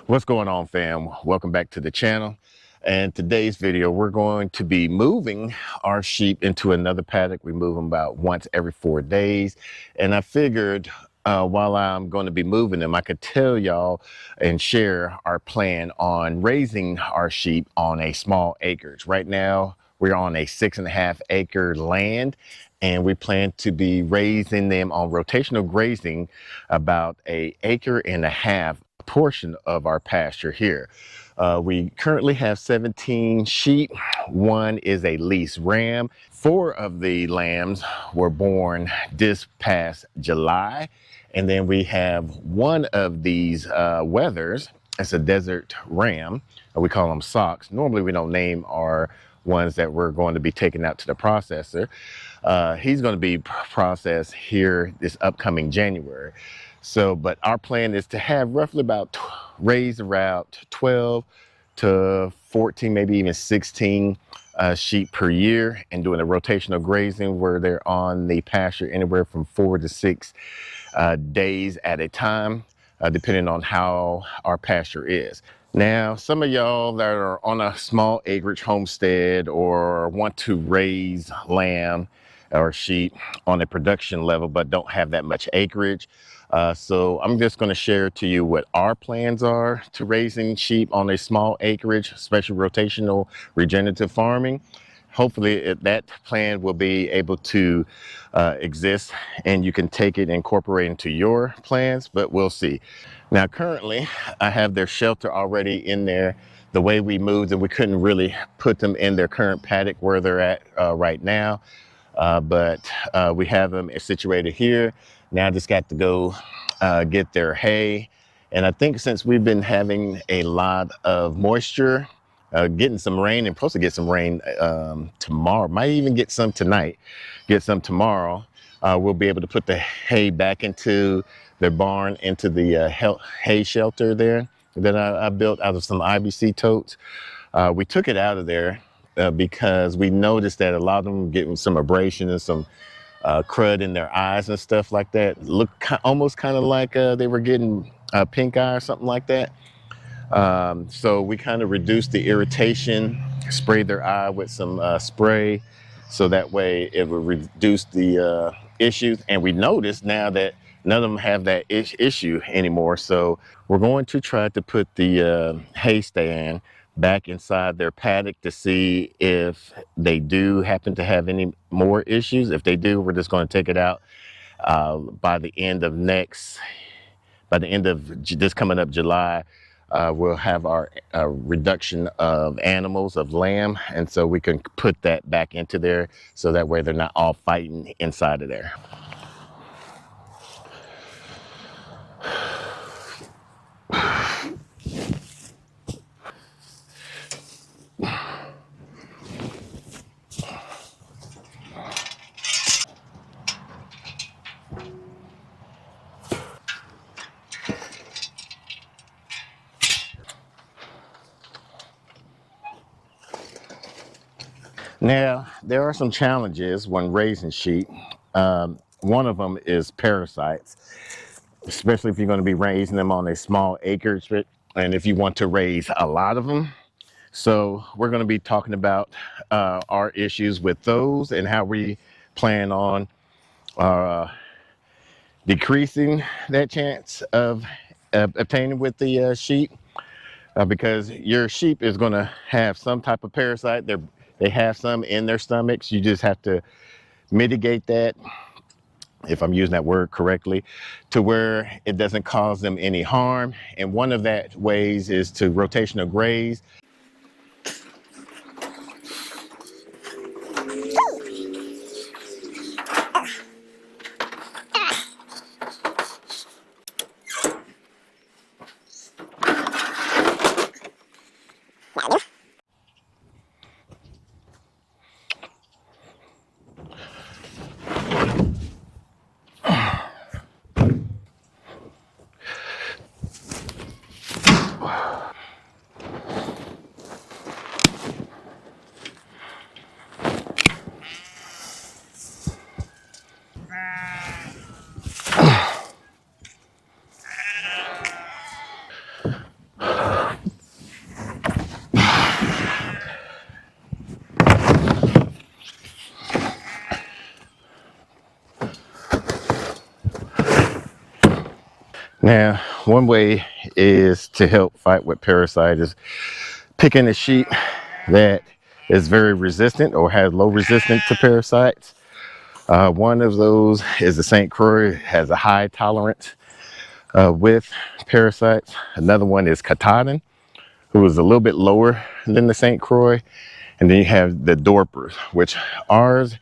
What's going on, fam? Welcome back to the channel. And today's video, we're going to be moving our sheep into another paddock. We move them about once every 4 days. And I figured while I'm going to be moving them, I could tell y'all and share our plan on raising our sheep on a small acreage. Right now, we're on a 6.5 acre land, and we plan to be raising them on rotational grazing about 1.5 acres portion of our pasture here. We currently have 17 sheep. One is a lease ram. 4 of the lambs were born this past July. And then we have one of these wethers. It's a desert ram. We call them socks. Normally we don't name our ones that we're going to be taking out to the processor. He's going to be processed here this upcoming January. So, but our plan is to have roughly raise around 12 to 14, maybe even 16 sheep per year, and doing a rotational grazing where they're on the pasture anywhere from 4 to 6 days at a time, depending on how our pasture is. Now, some of y'all that are on a small acreage homestead or want to raise lamb or sheep on a production level but don't have that much acreage. So I'm just going to share to you what our plans are to raising sheep on a small acreage, especially rotational regenerative farming. Hopefully that plan will be able to exist and you can take it and incorporate into your plans, but we'll see. Now, currently, I have their shelter already in there. The way we moved them, we couldn't really put them in their current paddock where they're at right now. But we have them situated here. Now I just got to go get their hay. And I think since we've been having a lot of moisture, getting some rain, and supposed to get some rain tomorrow, might even get some tonight, get some tomorrow, we'll be able to put the hay back into their barn, into the hay shelter there that I built out of some IBC totes. We took it out of there because we noticed that a lot of them getting some abrasion and some crud in their eyes and stuff like that. Look almost kind of like they were getting pink eye or something like that. So we kind of reduced the irritation, sprayed their eye with some spray, so that way it would reduce the issues. And we noticed now that none of them have that issue anymore. So we're going to try to put the hay stand back inside their paddock to see if they do happen to have any more issues. If they do, we're just going to take it out by the end of this coming up July. We'll have our reduction of animals, of lamb, and so we can put that back into there so that way they're not all fighting inside of there. Now, there are some challenges when raising sheep. One of them is parasites, especially if you're going to be raising them on a small acreage, and if you want to raise a lot of them. So we're going to be talking about our issues with those and how we plan on decreasing that chance of obtaining with the sheep. Because your sheep is going to have some type of parasite. They have some in their stomachs. You just have to mitigate that, if I'm using that word correctly, to where it doesn't cause them any harm. And one of that ways is to rotational graze. Now, one way is to help fight with parasites is picking a sheep that is very resistant or has low resistance to parasites. One of those is the St. Croix, has a high tolerance with parasites. Another one is Katahdin, who is a little bit lower than the St. Croix. And then you have the Dorpers, which ours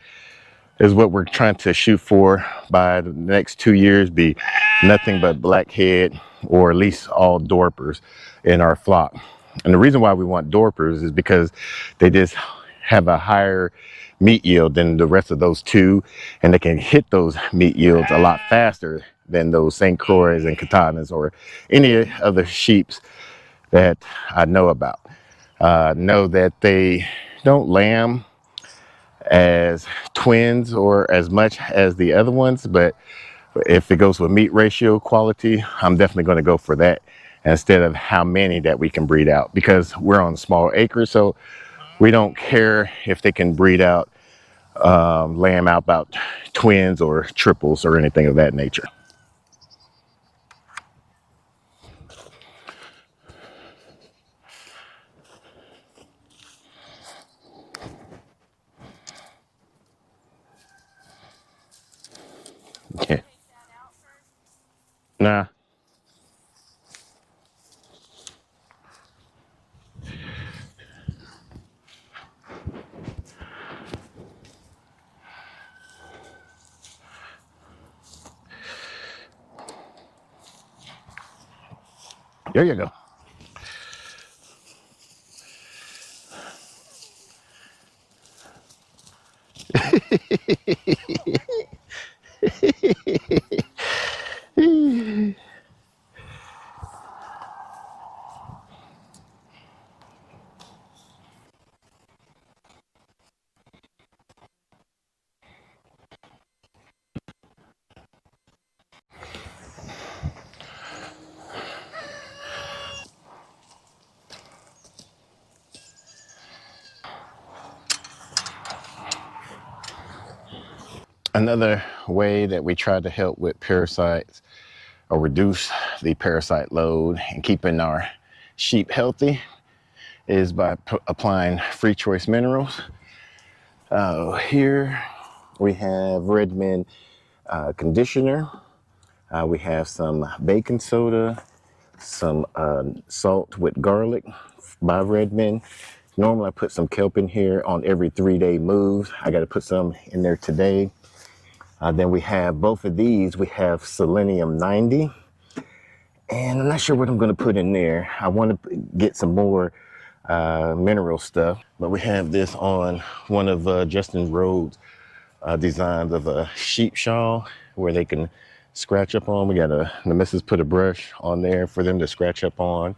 is what we're trying to shoot for by the next 2 years, be nothing but blackhead or at least all Dorpers in our flock. And the reason why we want Dorpers is because they just have a higher meat yield than the rest of those two, and they can hit those meat yields a lot faster than those St. Croix and Katahdins or any other sheeps that I know about. Know that they don't lamb as twins or as much as the other ones, but if it goes with meat ratio quality, I'm definitely going to go for that instead of how many that we can breed out, because we're on small acres, so we don't care if they can breed out lamb out about twins or triples or anything of that nature. Yeah. Nah. There you go. Another way that we try to help with parasites or reduce the parasite load and keeping our sheep healthy is by applying free choice minerals. Here we have Redmond conditioner. We have some baking soda, some salt with garlic by Redmond. Normally I put some kelp in here on every 3-day move. I got to put some in there today. Then we have both of these. We have selenium 90. And I'm not sure what I'm going to put in there. I want to get some more mineral stuff. But we have this on one of Justin Rhodes' designs of a sheep shawl where they can scratch up on. The missus put a brush on there for them to scratch up on,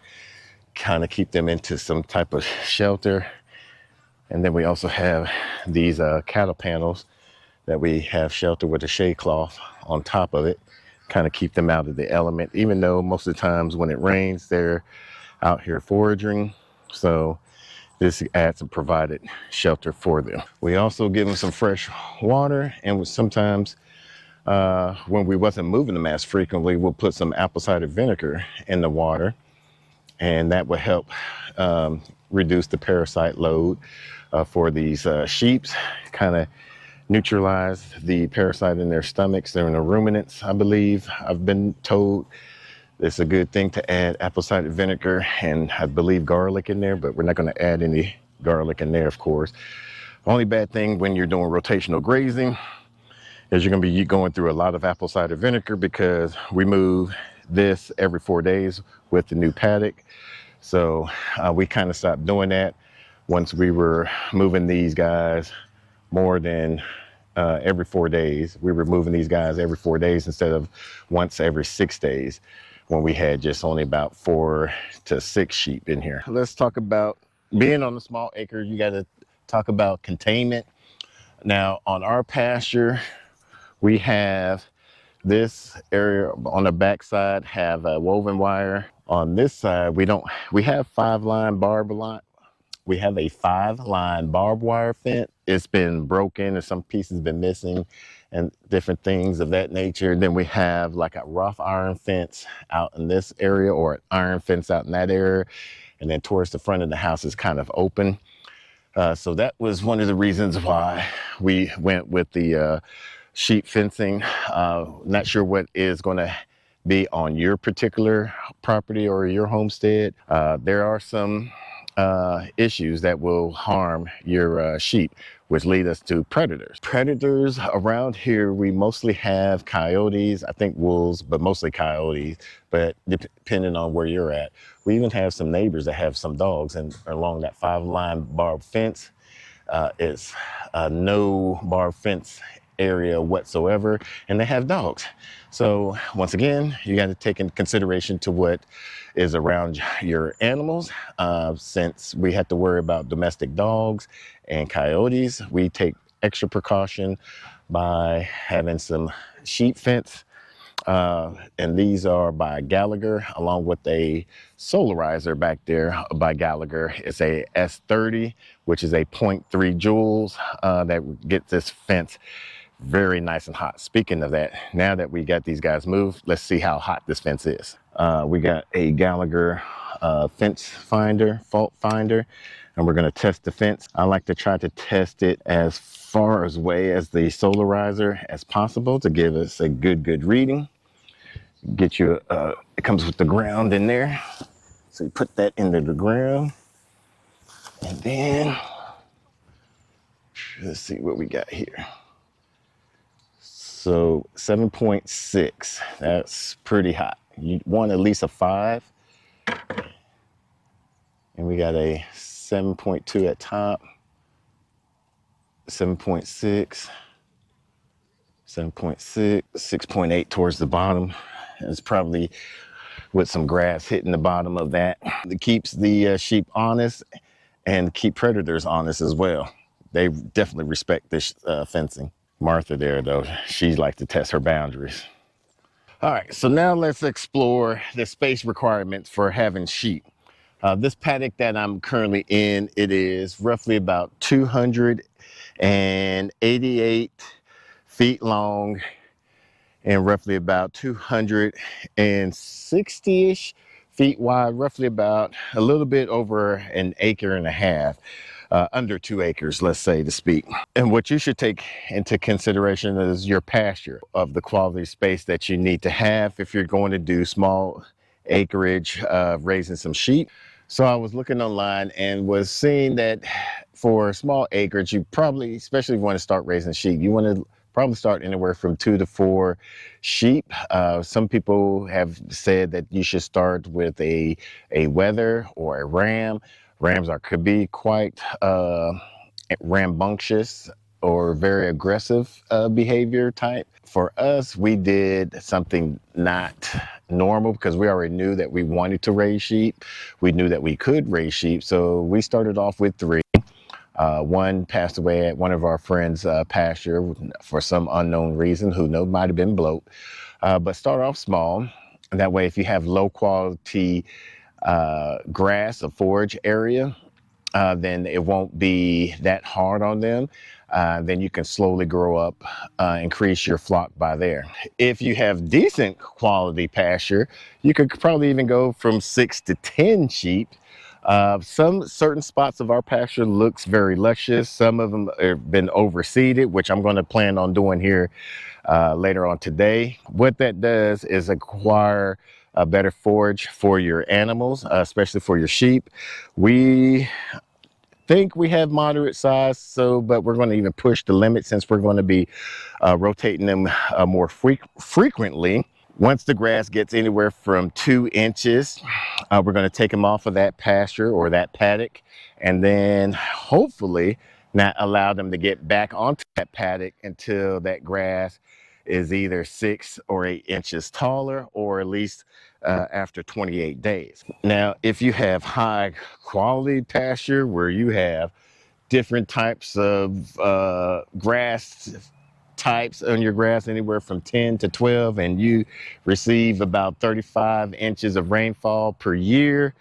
kind of keep them into some type of shelter. And then we also have these cattle panels that we have shelter with a shade cloth on top of it, kind of keep them out of the element, even though most of the times when it rains, they're out here foraging. So this adds a provided shelter for them. We also give them some fresh water, and sometimes when we wasn't moving them as frequently, we'll put some apple cider vinegar in the water, and that will help reduce the parasite load for these sheeps, kind of neutralize the parasite in their stomachs. They're in the ruminants, I believe. I've been told it's a good thing to add apple cider vinegar and I believe garlic in there, but we're not going to add any garlic in there, of course. Only bad thing when you're doing rotational grazing is you're going to be going through a lot of apple cider vinegar, because we move this every 4 days with the new paddock. So we kind of stopped doing that once we were moving these guys more than every 4 days. We were moving these guys every 4 days instead of once every 6 days when we had just only about 4 to 6 sheep in here. Let's talk about being on a small acre. You got to talk about containment. Now on our pasture, we have this area on the back side have a woven wire. On this side, we have 5-line barbed line. We have a 5-line barbed wire fence. It's been broken and some pieces been missing. and different things of that nature. And then we have like a rough iron fence out in this area, or an iron fence out in that area. And then towards the front of the house is kind of open. So that was one of the reasons why we went with the sheep fencing. Not sure what is going to be on your particular property or your homestead. There are some issues that will harm your sheep, which lead us to predators. Predators around here, we mostly have coyotes, I think wolves, but mostly coyotes, but depending on where you're at. We even have some neighbors that have some dogs, and along that 5-line barbed fence, it's a no bar fence area whatsoever, and they have dogs. So once again, you got to take into consideration to what is around your animals. Since we have to worry about domestic dogs and coyotes, we take extra precaution by having some sheep fence. And these are by Gallagher, along with a solarizer back there by Gallagher. It's a S30, which is a 0.3 joules that gets this fence very nice and hot. Speaking of that, now that we got these guys moved, let's see how hot this fence is. We got a Gallagher fence finder, fault finder, and we're going to test the fence. I like to try to test it as far away as the solarizer as possible to give us a good reading. Get you, it comes with the ground in there. So you put that into the ground. And then, let's see what we got here. So 7.6, that's pretty hot. You want at least a 5. And we got a 7.2 at top, 7.6, 7.6, 6.8 towards the bottom. It's probably with some grass hitting the bottom of that. It keeps the sheep honest and keep predators honest as well. They definitely respect this fencing. Martha there, though, she likes to test her boundaries. All right, so now let's explore the space requirements for having sheep. This paddock that I'm currently in, it is roughly about 288 feet long and roughly about 260-ish feet wide, roughly about a little bit over an acre and a half, under 2 acres, let's say, to speak. And what you should take into consideration is your pasture of the quality space that you need to have if you're going to do small acreage, raising some sheep. So I was looking online and was seeing that for small acreage, you probably, especially if you want to start raising sheep, you want to probably start anywhere from 2 to 4 sheep. Some people have said that you should start with a wether or a ram. Rams could be quite rambunctious or very aggressive behavior type. For us, we did something not normal because we already knew that we wanted to raise sheep. We knew that we could raise sheep. So we started off with 3. One passed away at one of our friends' pasture for some unknown reason. Who knows, might have been bloat. But start off small. And that way, if you have low quality grass, a forage area, then it won't be that hard on them. Then you can slowly grow up, increase your flock by there. If you have decent quality pasture, you could probably even go from 6 to 10 sheep. Some certain spots of our pasture looks very luscious. Some of them have been overseeded, which I'm going to plan on doing here later on today. What that does is acquire a better forage for your animals, especially for your sheep. We think we have moderate size, but we're going to even push the limit since we're going to be rotating them more frequently. Once the grass gets anywhere from 2 inches, we're going to take them off of that pasture or that paddock, and then hopefully not allow them to get back onto that paddock until that grass is either 6 or 8 inches taller, or at least after 28 days. Now, if you have high quality pasture where you have different types of grass types on your grass, anywhere from 10 to 12, and you receive about 35 inches of rainfall per year,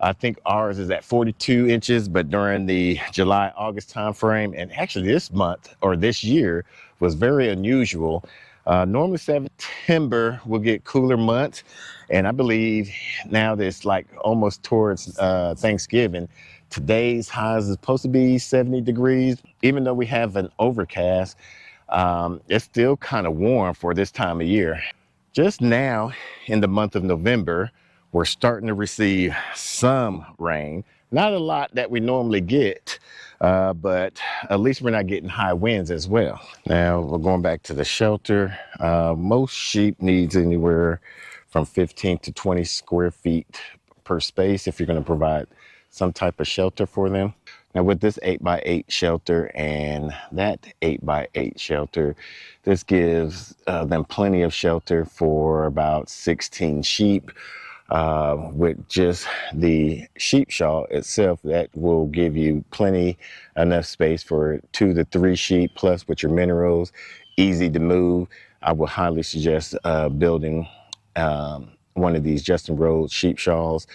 I think ours is at 42 inches, but during the July, August timeframe, and actually this month or this year was very unusual. Normally September will get cooler months, and I believe now that it's like almost towards Thanksgiving, today's highs is supposed to be 70 degrees. Even though we have an overcast, it's still kind of warm for this time of year. Just now in the month of November, we're starting to receive some rain. Not a lot that we normally get, but at least we're not getting high winds as well. Now we're going back to the shelter. Most sheep needs anywhere from 15 to 20 square feet per space if you're going to provide some type of shelter for them. Now with this 8x8 shelter and that 8x8 shelter, this gives them plenty of shelter for about 16 sheep. With just the sheep shawl itself, that will give you plenty enough space for 2 to 3 sheep, plus with your minerals, easy to move. I would highly suggest building one of these Justin Rhodes sheep shawls.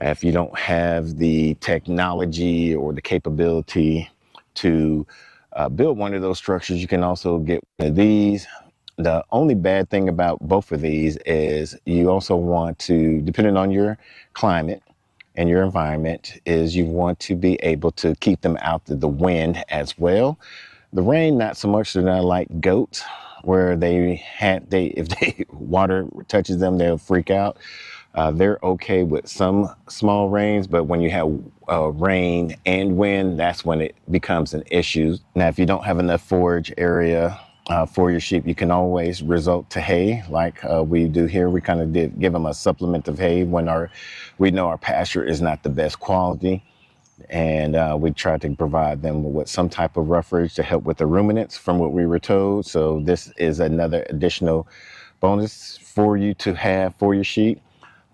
If you don't have the technology or the capability to build one of those structures, you can also get one of these. The only bad thing about both of these is you also want to, depending on your climate and your environment, is you want to be able to keep them out of the wind as well. The rain, not so much. They're not like goats, where if they water touches them, they'll freak out. They're okay with some small rains, but when you have rain and wind, that's when it becomes an issue. Now, if you don't have enough forage area for your sheep, you can always resort to hay like we do here. We kind of did give them a supplement of hay when we know our pasture is not the best quality. And we try to provide them with some type of roughage to help with the ruminants from what we were told. So this is another additional bonus for you to have for your sheep.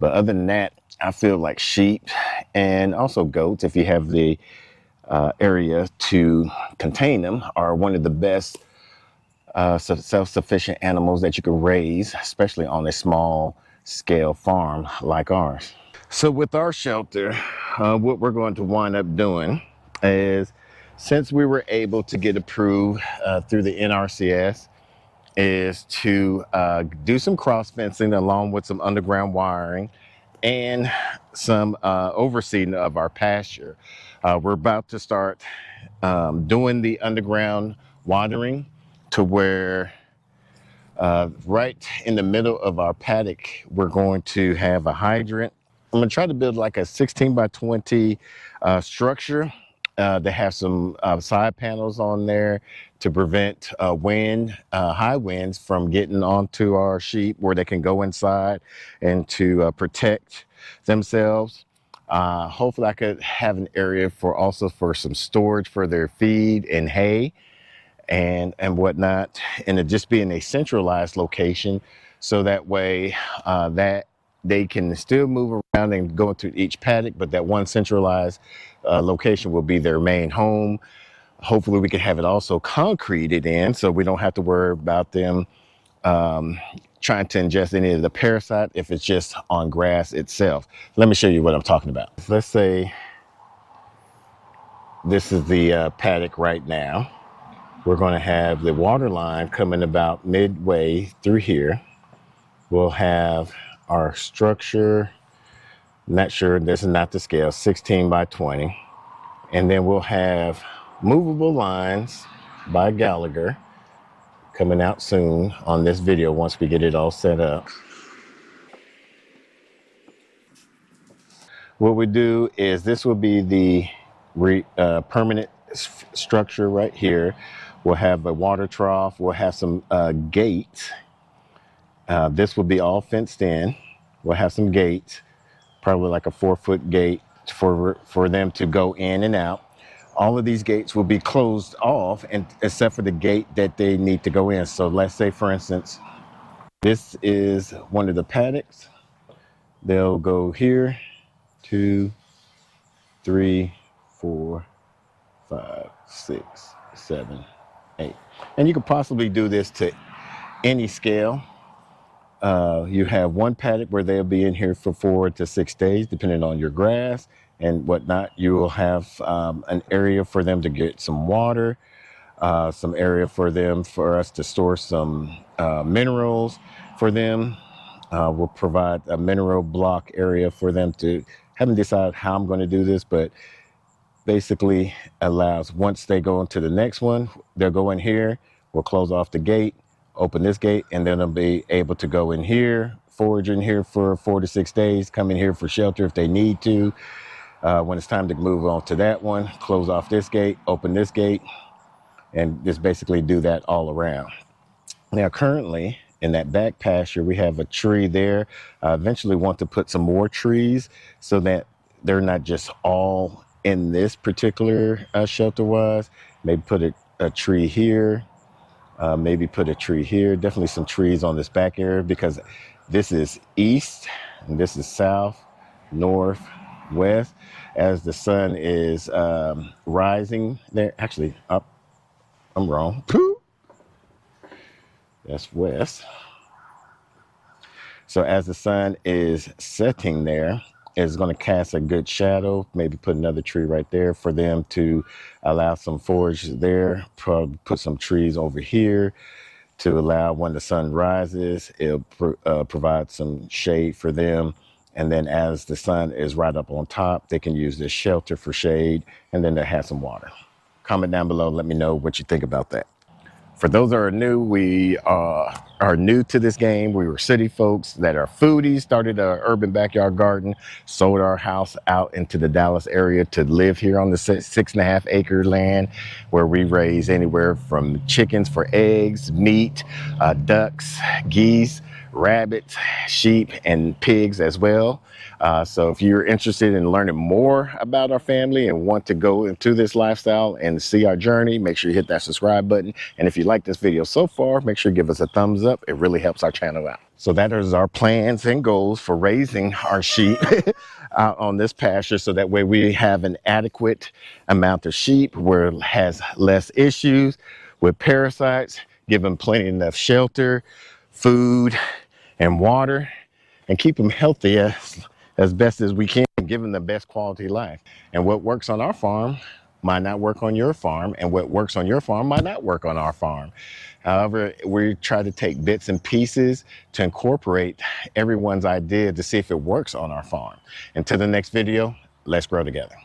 But other than that, I feel like sheep and also goats, if you have the area to contain them, are one of the best self-sufficient animals that you can raise, especially on a small scale farm like ours. So with our shelter, what we're going to wind up doing is, since we were able to get approved through the NRCS, is to do some cross fencing along with some underground wiring and some overseeing of our pasture. We're about to start doing the underground watering to where right in the middle of our paddock, we're going to have a hydrant. I'm going to try to build like a 16 by 20 structure. They have some side panels on there to prevent high winds from getting onto our sheep, where they can go inside and to protect themselves. Hopefully I could have an area for some storage for their feed and hay and whatnot, and it just be in a centralized location, so that way that they can still move around and go into each paddock, but that one centralized location will be their main home. Hopefully we can have it also concreted in, so we don't have to worry about them trying to ingest any of the parasite if it's just on grass itself. Let me show you what I'm talking about. Let's say this is the paddock right now. We're going to have the water line coming about midway through here. We'll have our structure, not sure, this is not the scale, 16 by 20. And then we'll have movable lines by Gallagher coming out soon on this video once we get it all set up. What we do is, this will be the permanent structure right here. We'll have a water trough. We'll have some gates. This will be all fenced in. We'll have some gates, probably like a 4-foot gate for them to go in and out. All of these gates will be closed off, and except for the gate that they need to go in. So let's say, for instance, this is one of the paddocks. They'll go here, 2, 3, 4, 5, 6, 7, 8. And you could possibly do this to any scale. You have one paddock where they'll be in here for 4 to 6 days, depending on your grass and whatnot. You will have an area for them to get some water, some area for us to store some minerals for them. We'll provide a mineral block area for them to, haven't decided how I'm going to do this, but basically allows, once they go into the next one, they'll go in here, we'll close off the gate, open this gate, and then they'll be able to go in here, forage in here for 4 to 6 days, come in here for shelter if they need to. When it's time to move on to that one, close off this gate, open this gate, and just basically do that all around. Now, currently in that back pasture, we have a tree there. I eventually want to put some more trees so that they're not just all in this particular shelter was. Maybe put a tree here, maybe put a tree here. Definitely some trees on this back area, because this is east and this is south, north, west. As the sun is rising there, actually, up, I'm wrong. That's west. So as the sun is setting there, it's going to cast a good shadow. Maybe put another tree right there for them to allow some forage there. Probably put some trees over here to allow, when the sun rises, it'll provide some shade for them. And then as the sun is right up on top, they can use this shelter for shade, and then they have some water. Comment down below, let me know what you think about that. For those that are new, we are new to this game. We were city folks that are foodies, started an urban backyard garden, sold our house out into the Dallas area to live here on the 6.5 acre land, where we raise anywhere from chickens for eggs, meat, ducks, geese, rabbits, sheep, and pigs as well. So if you're interested in learning more about our family and want to go into this lifestyle and see our journey, make sure you hit that subscribe button. And if you like this video so far, make sure you give us a thumbs up. It really helps our channel out. So that is our plans and goals for raising our sheep out on this pasture, so that way we have an adequate amount of sheep where it has less issues with parasites, give them plenty enough shelter, food, and water, and keep them healthy as best as we can, give them the best quality life. And what works on our farm might not work on your farm, and what works on your farm might not work on our farm. However, we try to take bits and pieces to incorporate everyone's idea to see if it works on our farm. Until the next video, let's grow together.